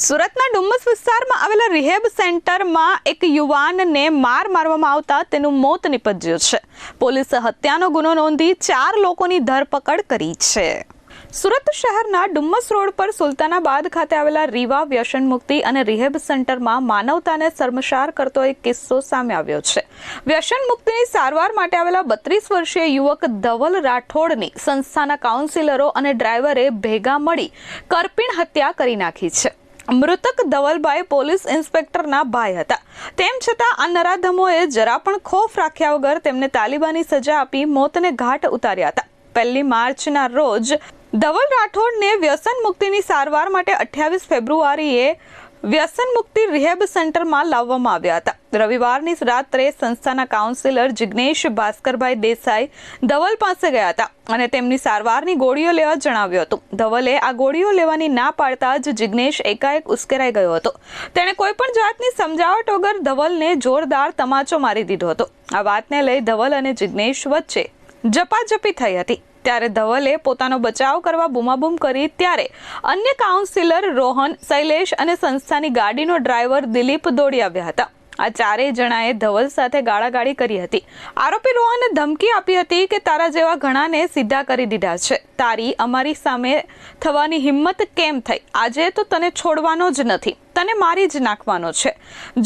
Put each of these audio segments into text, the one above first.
સુરતના ડુમ્મસ વિસ્તારમાં આવેલા રિહેબ સેન્ટરમાં એક યુવાનને મારવામાં આવતા તેનું મોત નિપજ્યું છે. પોલીસે હત્યાનો ગુનો નોંધી 4 લોકોની ધરપકડ કરી છે. સુરત શહેરના ડુમ્મસ રોડ પર સુલતાનાબાદ ખાતે આવેલા રીવા વ્યસન મુક્તિ અને રિહેબ સેન્ટરમાં માનવતાને શર્મસાર કરતો એક કિસ્સો સામે આવ્યો છે. વ્યસન મુક્તિની સારવાર માટે આવેલા 32 વર્ષીય યુવક ધવલ રાઠોડની સંસ્થાના કાઉન્સિલરો અને ડ્રાઈવરે ભેગા મળી કરપીણ હત્યા કરી નાખી છે. મૃતક ધવલભાઈ પોલીસ ઇન્સ્પેક્ટરના ભાઈ હતા. તેમ છતાં આ નરાધમોએ જરા પણ ખોફ રાખ્યા વગર તેમને તાલિબાની સજા આપી મોતને ઘાટ ઉતાર્યા હતા. 1 માર્ચના રોજ ધવલ રાઠોડને વ્યસન મુક્તિની સારવાર માટે 28 ફેબ્રુઆરીએ વ્યસન મુક્તિ રિહેબ સેન્ટરમાં લાવવામાં આવ્યા હતા. રવિવારની રાત્રે સંસ્થાના કાઉન્સિલર જિગ્નેશ ભાસ્કરભાઈ દેસાઈ ધવલ પાસે ગયા હતા અને તેમની સારવારની ગોળીઓ લેવા જણાવ્યું હતું. ધવલે આ ગોળીઓ લેવાની ના પાડતા જ જિગ્નેશ એકાએક ઉશ્કેરાઈ ગયો હતો. તેણે કોઈ પણ જાતની સમજાવટ વગર ધવલને જોરદાર તમાચો મારી દીધો હતો. આ વાતને લઈ ધવલ અને જિગ્નેશ વચ્ચે ઝપાઝપી થઈ હતી. ત્યારે ધવલે પોતાનો બચાવ કરવા બૂમાબૂમ કરી ત્યારે અન્ય કાઉન્સિલર રોહન, શૈલેષ અને સંસ્થાની ગાડીનો ડ્રાઈવર દિલીપ દોડી આવ્યા હતા. આ 4 જણાએ ધવલ સાથે ગાળાગાળી કરી હતી. આરોપી રોહને ધમકી આપી હતી કે તારા જેવા ઘણાને સીધા કરી દીધા છે. તારી અમારી સામે થવાની હિંમત કેમ થઈ? આજે તો તને છોડવાનો જ નથી, તને મારી જ નાખવાનો છે.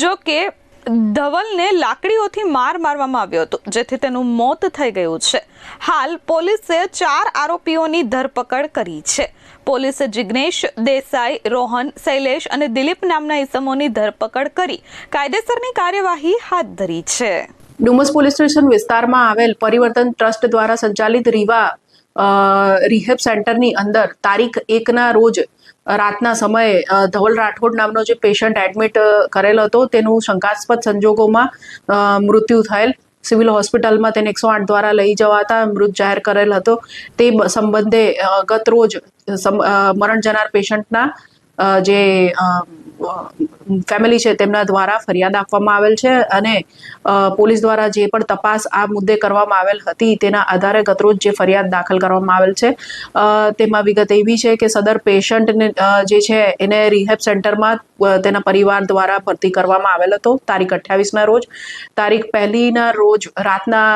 જો કે ધવલને લાકડીઓથી મારવામાં આવ્યો હતો, જેથી તેનું મોત થઈ ગયું છે. હાલ પોલીસે 4 આરોપીઓની ધરપકડ કરી છે. પોલીસે જિગ્નેશ દેસાઈ, રોહન, શૈલેષ અને દિલીપ નામના ઇસમોની ધરપકડ કરી કાયદેસરની કાર્યવાહી હાથ ધરી છે. ડુમસ પોલીસ સ્ટેશન વિસ્તારમાં આવેલ પરિવર્તન ટ્રસ્ટ દ્વારા સંચાલિત રીવા રિહેબ સેન્ટરની અંદર તારીખ 1ના રોજ રાતના સમયે ધવલ રાઠોડ નામનો જે પેશન્ટ એડમિટ કરેલ હતો તેનું શંકાસ્પદ સંજોગોમાં મૃત્યુ થયેલ. સિવિલ હોસ્પિટલમાં તેને 108 દ્વારા લઈ જવાતા મૃત જાહેર કરેલ હતો. તે સંબંધે ગત રોજ મરણ જનાર પેશન્ટના જે ફેમિલી છે તેમના દ્વારા ફરિયાદ આપવામાં આવેલ છે અને પોલીસ દ્વારા જે પણ તપાસ આ મુદ્દે કરવામાં આવેલ હતી તેના આધારે ગતરોજ જે ફરિયાદ દાખલ કરવામાં આવેલ છે તેમાં વિગત એવી છે કે સદર પેશન્ટને જે છે એને રિહેબ સેન્ટરમાં તેના પરિવાર દ્વારા ભરતી કરવામાં આવેલ હતો તારીખ 28ના રોજ. તારીખ 1ના રોજ રાતના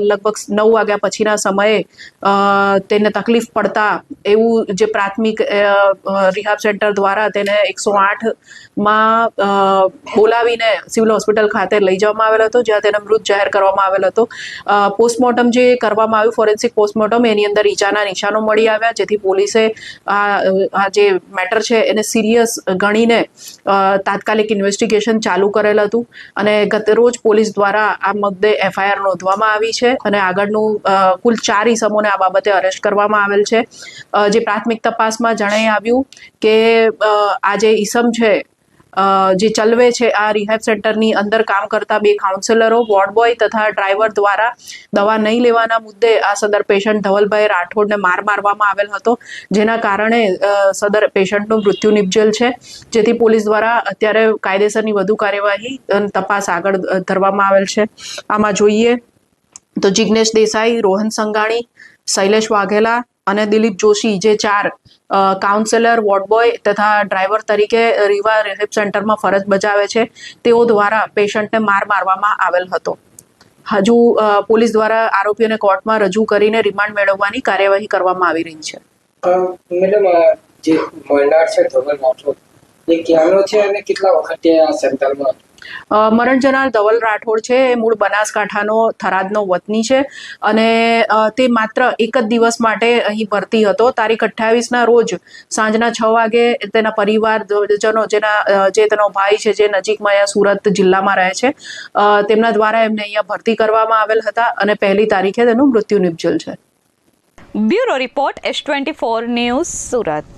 લગભગ 9 વાગ્યા પછીના સમયે તેને તકલીફ પડતા એવું જે પ્રાથમિક રિહેબ સેન્ટર દ્વારા તેને 108માં બોલાવીને સિવિલ હોસ્પિટલ ખાતે લઈ જવામાં આવેલ હતો, જ્યાં તેને મૃત જાહેર કરવામાં આવેલ હતો. પોસ્ટમોર્ટમ જે કરવામાં આવ્યું, ફોરેન્સિક પોસ્ટમોર્ટમ, એની અંદર ઈજાના નિશાનો મળી આવ્યા, જેથી પોલીસે આ જે મેટર છે એને સિરિયસ ગણીને તાત્કાલિક ઇન્વેસ્ટિગેશન ચાલુ કરેલ હતું અને ગત રોજ પોલીસ દ્વારા આ મુદ્દે FIR નોંધવામાં આવી છે અને આગળનું કુલ 4 ઇસમોને આ બાબતે અરેસ્ટ કરવામાં આવેલ છે. જે પ્રાથમિક તપાસમાં જણાઈ આવ્યું કે આ જે ઇસમ છે જે ચલવે છે આ રિહેબ સેન્ટરની અંદર કામ કરતા 2 કાઉન્સિલરો, વોર્ડ બોય તથા ડ્રાઈવર દ્વારા દવા નહીં લેવાના મુદ્દે આ સદર પેશન્ટ ધવલભાઈ રાઠોડને મારવામાં આવેલ હતો, જેના કારણે સદર પેશન્ટનું મૃત્યુ નિપજેલ છે. જેથી પોલીસ દ્વારા અત્યારે કાયદેસરની વધુ કાર્યવાહી તપાસ આગળ ધરવામાં આવેલ છે. આમાં જોઈએ તો જિગ્નેશ દેસાઈ, રોહન સંઘાણી, શૈલેષ વાઘેલા અને દિલીપ જોશી જે 4 કાઉન્સિલર, વોર્ડ બોય તથા ડ્રાઈવર તરીકે રીવા રિહેબ સેન્ટરમાં ફરજ બજાવે છે, તેઓ દ્વારા પેશન્ટને મારવામાં આવેલ હતો. હજુ પોલીસ દ્વારા આરોપીઓને કોર્ટમાં રજૂ કરીને રિમાન્ડ મેળવવાની કાર્યવાહી કરવામાં આવી રહી છે. મેડમ, જે મરનાર છે ધવલ રાઠોડ, એ ક્યાંનો છે અને કેટલા વખતે આ સેન્ટરમાં? મરણ જનાર ધવલ રાઠોડ છે એ મૂળ બનાસકાંઠાનો થરાદનો વતની છે અને તે માત્ર એક જ દિવસ માટે અહીં ભરતી હતો. તારીખ 28ના રોજ સાંજના 6 વાગે તેના પરિવારજનો જે તેનો ભાઈ છે જે નજીકમાં અહીંયા સુરત જિલ્લામાં રહે છે તેમના દ્વારા એમને અહીંયા ભરતી કરવામાં આવેલ હતા અને 1લી તારીખે તેનું મૃત્યુ નિપજેલ છે. Bureau report S24 news, Surat.